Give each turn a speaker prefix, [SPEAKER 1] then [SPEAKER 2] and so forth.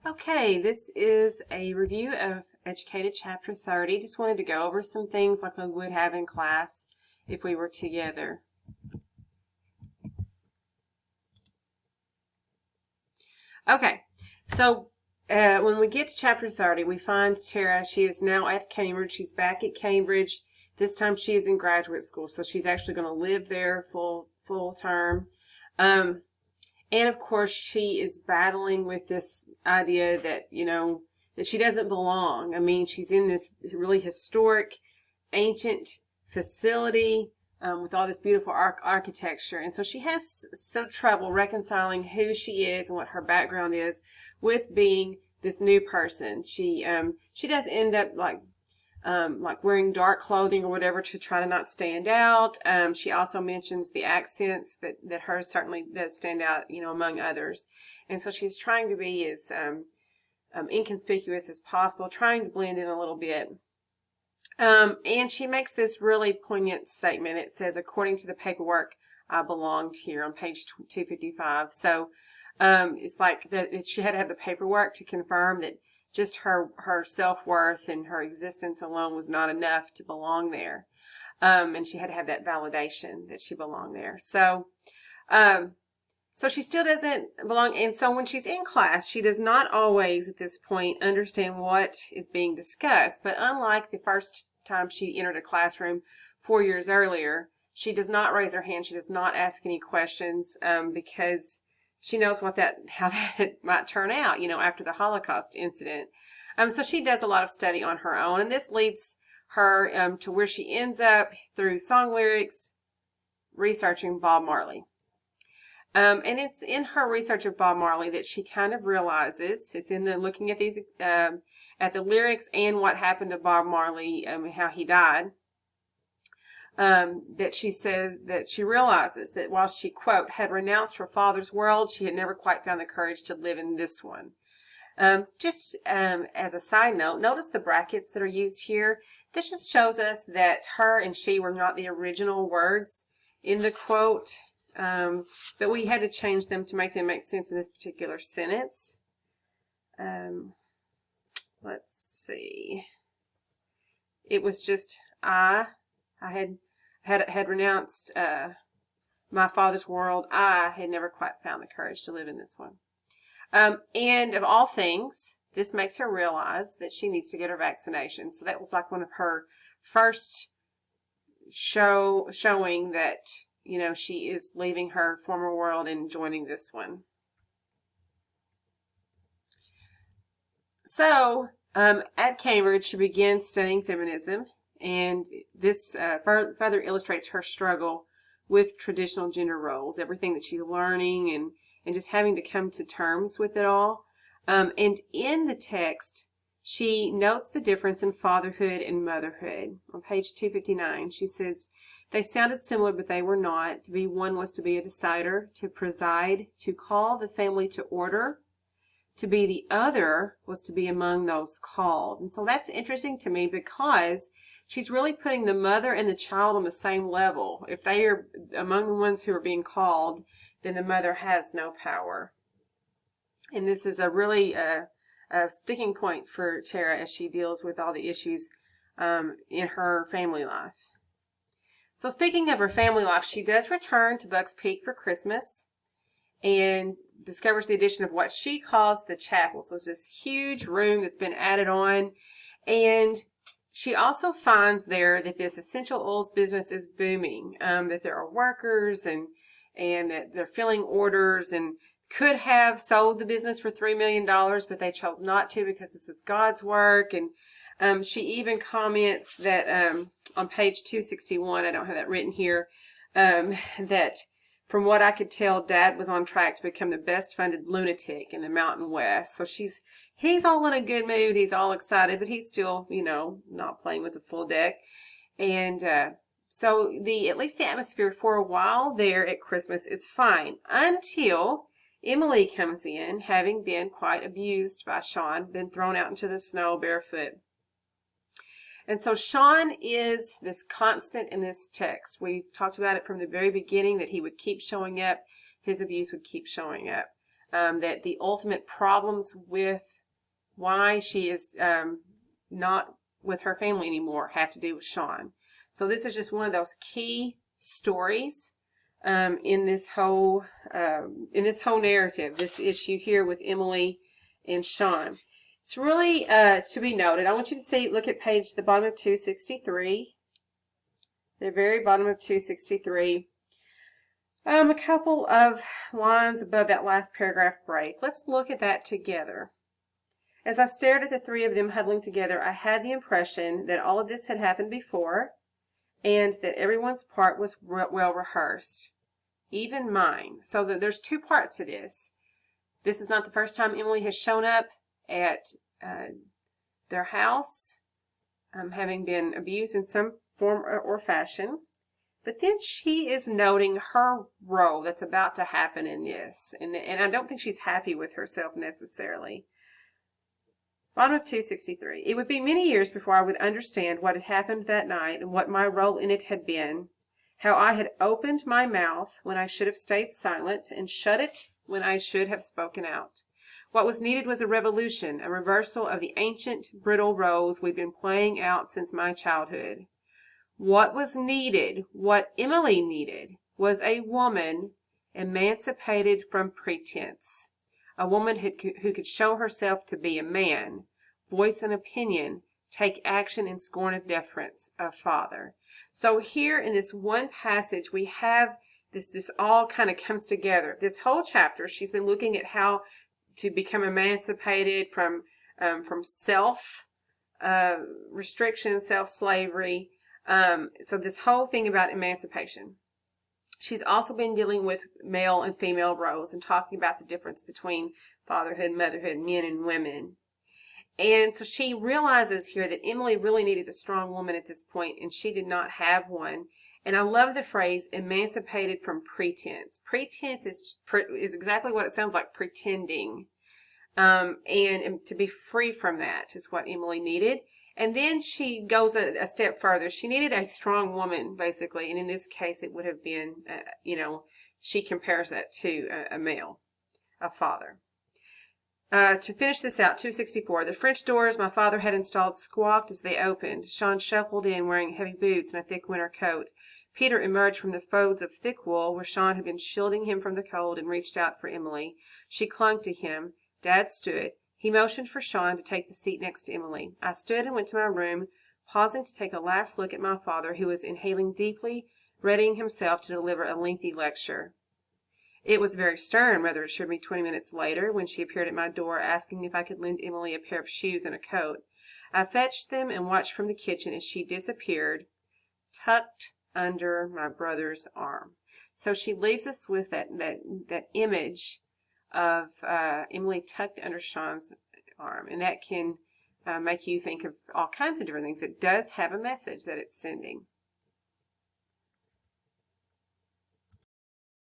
[SPEAKER 1] Okay, this is a review of Educated Chapter 30. Just wanted to go over some things like we would have in class if we were together. Okay, so when we get to Chapter 30, we find Tara. She is now at Cambridge. She's back at Cambridge. This time she is in graduate school, so she's actually going to live there full term. And of course, she is battling with this idea that, that she doesn't belong. I mean, she's in this really historic, ancient facility with all this beautiful architecture. And so she has some trouble reconciling who she is and what her background is with being this new person. She does end up like wearing dark clothing or whatever to try to not stand out. She also mentions the accents that hers certainly does stand out, among others. And so she's trying to be as inconspicuous as possible, trying to blend in a little bit. And she makes this really poignant statement. It says, according to the paperwork, I belonged here on page 255. So it's like that she had to have the paperwork to confirm that just her self-worth and her existence alone was not enough to belong there. And she had to have that validation that she belonged there. So she still doesn't belong. And so when she's in class, she does not always at this point understand what is being discussed. But unlike the first time she entered a classroom 4 years earlier, she does not raise her hand. She does not ask any questions because she knows how that might turn out, after the Holocaust incident. So she does a lot of study on her own, and this leads her to where she ends up through song lyrics, researching Bob Marley. And it's in her research of Bob Marley that she kind of realizes, it's in the looking at these, at the lyrics and what happened to Bob Marley, how he died, that she says that she realizes that while she, quote, had renounced her father's world, she had never quite found the courage to live in this one. Just as a side note, notice the brackets that are used here. This just shows us that her and she were not the original words in the quote, but we had to change them to make them make sense in this particular sentence. Let's see. It was just I had renounced my father's world. I had never quite found the courage to live in this one. And of all things, this makes her realize that she needs to get her vaccination. So that was like one of her first showing that, she is leaving her former world and joining this one. So at Cambridge, she begins studying feminism. And this further illustrates her struggle with traditional gender roles, everything that she's learning and just having to come to terms with it all. And in the text, she notes the difference in fatherhood and motherhood. On page 259, she says, they sounded similar, but they were not. To be one was to be a decider, to preside, to call the family to order. To be the other was to be among those called. And so that's interesting to me because she's really putting the mother and the child on the same level. If they are among the ones who are being called, then the mother has no power. And this is a really a sticking point for Tara as she deals with all the issues in her family life. So speaking of her family life, she does return to Bucks Peak for Christmas and discovers the addition of what she calls the chapel. So it's this huge room that's been added on. And she also finds there that this essential oils business is booming, that there are workers and that they're filling orders and could have sold the business for $3 million, but they chose not to because this is God's work. And she even comments that on page 261, I don't have that written here, that from what I could tell, Dad was on track to become the best funded lunatic in the Mountain West. So he's all in a good mood. He's all excited, but he's still, not playing with a full deck. And so at least the atmosphere for a while there at Christmas is fine until Emily comes in, having been quite abused by Sean, been thrown out into the snow barefoot. And so Sean is this constant in this text. We talked about it from the very beginning, that he would keep showing up. His abuse would keep showing up. That the ultimate problems with why she is not with her family anymore have to do with Sean. So this is just one of those key stories in this whole narrative, this issue here with Emily and Sean. It's really to be noted. I want you to look at the bottom of 263. The very bottom of 263. A couple of lines above that last paragraph break. Let's look at that together. As I stared at the three of them huddling together, I had the impression that all of this had happened before, and that everyone's part was well rehearsed, even mine. So there's two parts to this. This is not the first time Emily has shown up at their house, having been abused in some form or fashion. But then she is noting her role that's about to happen in this. And I don't think she's happy with herself necessarily. Bottom of 263. It would be many years before I would understand what had happened that night and what my role in it had been. How I had opened my mouth when I should have stayed silent and shut it when I should have spoken out. What was needed was a revolution, a reversal of the ancient, brittle roles we'd been playing out since my childhood. What was needed, what Emily needed, was a woman emancipated from pretense. A woman who could show herself to be a man, voice an opinion, take action in scorn of deference, a father. So here in this one passage, we have this all kind of comes together. This whole chapter, she's been looking at how to become emancipated from self restriction, self-slavery. So this whole thing about emancipation. She's also been dealing with male and female roles and talking about the difference between fatherhood, motherhood, men and women. And so she realizes here that Emily really needed a strong woman at this point, and she did not have one. And I love the phrase emancipated from pretense. Pretense is exactly what it sounds like, pretending. And to be free from that is what Emily needed. And then she goes a step further. She needed a strong woman, basically. And in this case, it would have been, she compares that to a male, a father. To finish this out, 264. The French doors my father had installed squawked as they opened. Sean shuffled in wearing heavy boots and a thick winter coat. Peter emerged from the folds of thick wool where Sean had been shielding him from the cold and reached out for Emily. She clung to him. Dad stood. He motioned for Sean to take the seat next to Emily. I stood and went to my room, pausing to take a last look at my father, who was inhaling deeply, readying himself to deliver a lengthy lecture. It was very stern, Mother assured me 20 minutes later, when she appeared at my door asking if I could lend Emily a pair of shoes and a coat. I fetched them and watched from the kitchen as she disappeared, tucked under my brother's arm. So she leaves us with that image of Emily tucked under Sean's arm, and that can make you think of all kinds of different things. It does have a message that it's sending.